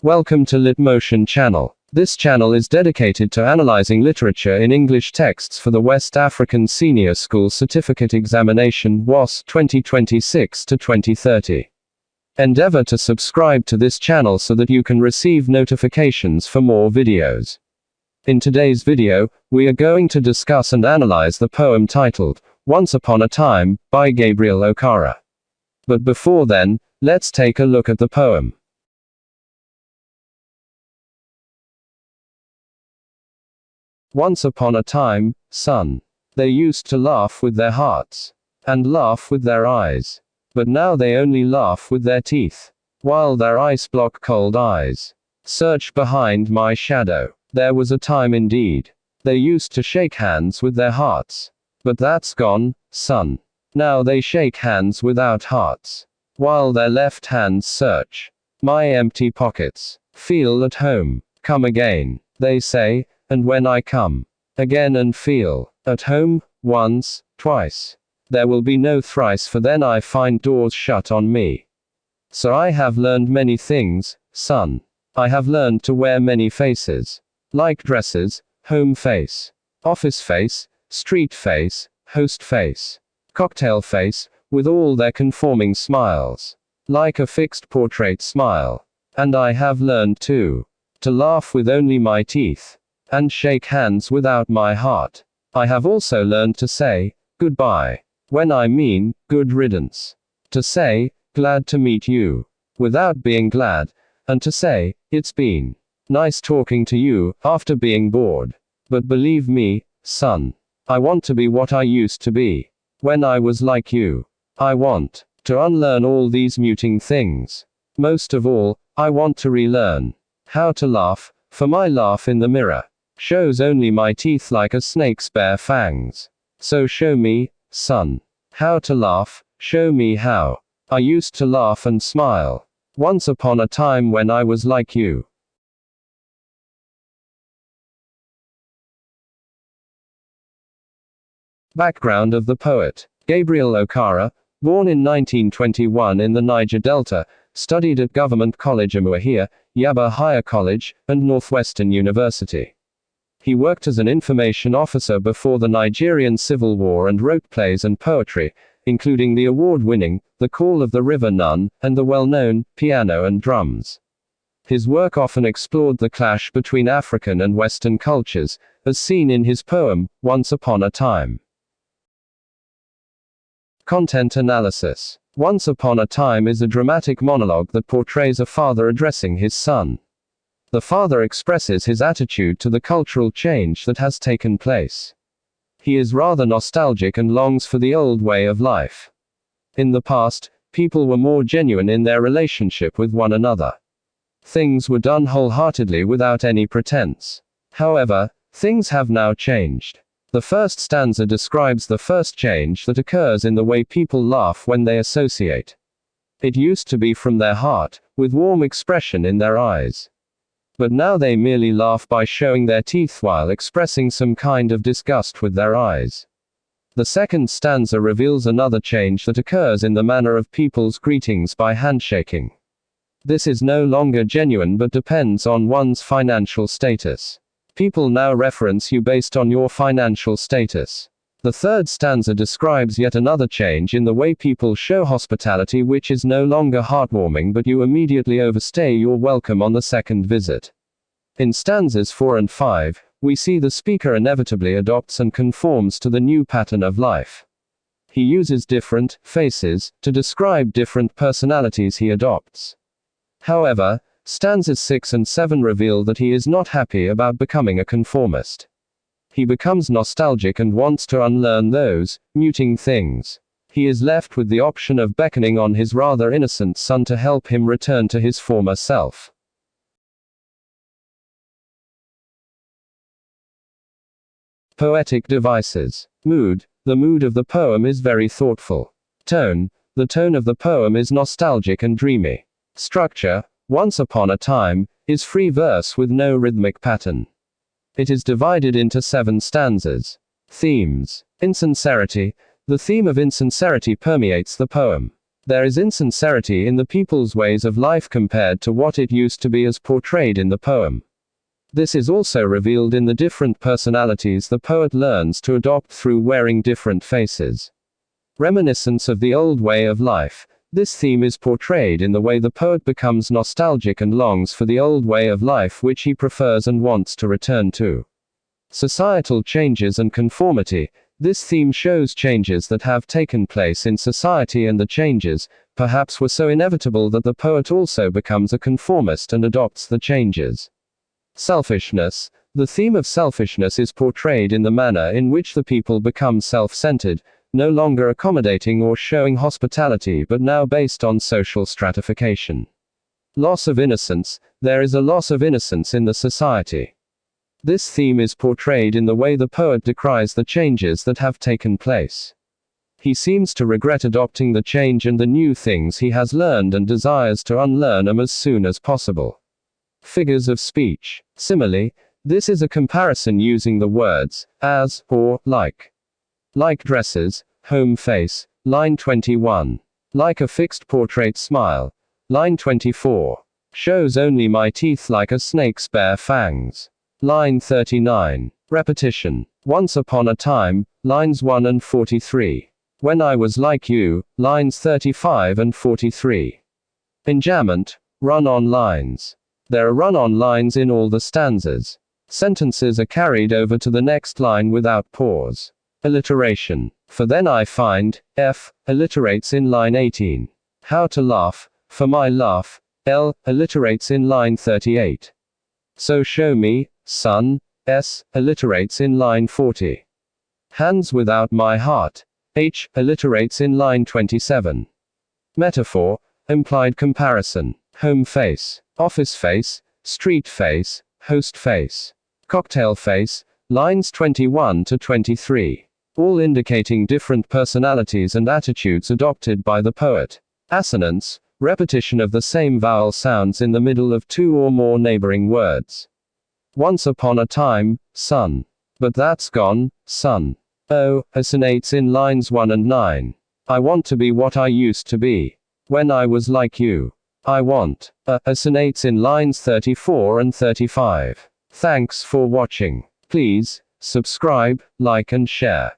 Welcome to LitMotion channel. This channel is dedicated to analyzing literature in English texts for the West African Senior School Certificate Examination WASSCE 2026-2030. Endeavor to subscribe to this channel so that you can receive notifications for more videos. In today's video, we are going to discuss and analyze the poem titled, Once Upon a Time, by Gabriel Okara. But before then, let's take a look at the poem. Once upon a time, son, they used to laugh with their hearts, and laugh with their eyes. But now they only laugh with their teeth, while their ice block cold eyes. Search behind my shadow. There was a time indeed. They used to shake hands with their hearts. But that's gone, son. Now they shake hands without hearts, while their left hands search my empty pockets. Feel at home. Come again, they say, and when I come again and feel at home, once, twice, there will be no thrice, for then I find doors shut on me. So I have learned many things, son. I have learned to wear many faces, like dresses, home face, office face, street face, host face, cocktail face, with all their conforming smiles, like a fixed portrait smile. And I have learned too, to laugh with only my teeth, and shake hands without my heart. I have also learned to say goodbye, when I mean good riddance. To say glad to meet you, without being glad, and to say it's been nice talking to you, after being bored. But believe me, son, I want to be what I used to be, when I was like you. I want to unlearn all these muting things. Most of all, I want to relearn how to laugh, for my laugh in the mirror shows only my teeth like a snake's bare fangs. So show me, son, how to laugh, show me how I used to laugh and smile, once upon a time when I was like you. Background of the poet. Gabriel Okara, born in 1921 in the Niger Delta, studied at Government College Umuahia, Yaba Higher College, and Northwestern University. He worked as an information officer before the Nigerian Civil War and wrote plays and poetry, including the award-winning The Call of the River Nun, and the well-known Piano and Drums. His work often explored the clash between African and Western cultures, as seen in his poem, Once Upon a Time. Content analysis. Once Upon a Time is a dramatic monologue that portrays a father addressing his son. The father expresses his attitude to the cultural change that has taken place. He is rather nostalgic and longs for the old way of life. In the past, people were more genuine in their relationship with one another. Things were done wholeheartedly without any pretense. However, things have now changed. The first stanza describes the first change that occurs in the way people laugh when they associate. It used to be from their heart, with warm expression in their eyes. But now they merely laugh by showing their teeth while expressing some kind of disgust with their eyes. The second stanza reveals another change that occurs in the manner of people's greetings by handshaking. This is no longer genuine but depends on one's financial status. People now reference you based on your financial status. The third stanza describes yet another change in the way people show hospitality, which is no longer heartwarming but you immediately overstay your welcome on the second visit. In stanzas 4 and 5, we see the speaker inevitably adopts and conforms to the new pattern of life. He uses different faces to describe different personalities he adopts. However, stanzas 6 and 7 reveal that he is not happy about becoming a conformist. He becomes nostalgic and wants to unlearn those muting things. He is left with the option of beckoning on his rather innocent son to help him return to his former self. Poetic devices. Mood. The mood of the poem is very thoughtful. Tone. The tone of the poem is nostalgic and dreamy. Structure. Once Upon a Time is free verse with no rhythmic pattern. It is divided into 7 stanzas. Themes. Insincerity. The theme of insincerity permeates the poem. There is insincerity in the people's ways of life compared to what it used to be as portrayed in the poem. This is also revealed in the different personalities the poet learns to adopt through wearing different faces. Reminiscence of the old way of life. This theme is portrayed in the way the poet becomes nostalgic and longs for the old way of life which he prefers and wants to return to. Societal changes and conformity. This theme shows changes that have taken place in society, and the changes, perhaps, were so inevitable that the poet also becomes a conformist and adopts the changes. Selfishness. The theme of selfishness is portrayed in the manner in which the people become self-centered, no longer accommodating or showing hospitality but now based on social stratification. Loss of innocence. There is a loss of innocence in the society. This theme is portrayed in the way the poet decries the changes that have taken place. He seems to regret adopting the change and the new things he has learned and desires to unlearn them as soon as possible. Figures of speech. Simile. This is a comparison using the words as, or, like. Like dresses, home face, line 21. Like a fixed portrait smile, line 24. Shows only my teeth like a snake's bare fangs. Line 39. Repetition. Once upon a time, lines 1 and 43. When I was like you, lines 35 and 43. Enjambment. Run-on lines. There are run-on lines in all the stanzas. Sentences are carried over to the next line without pause. Alliteration. For then I find, F, alliterates in line 18. How to laugh, for my laugh, L, alliterates in line 38. So show me, sun, S, alliterates in line 40. Hands without my heart, H, alliterates in line 27. Metaphor, implied comparison, home face, office face, street face, host face, cocktail face, lines 21 to 23. All indicating different personalities and attitudes adopted by the poet. Assonance, repetition of the same vowel sounds in the middle of two or more neighboring words. Once upon a time, sun. But that's gone, sun. O, assonates in lines 1 and 9. I want to be what I used to be. When I was like you. I want. Assonates in lines 34 and 35. Thanks for watching. Please, subscribe, like and share.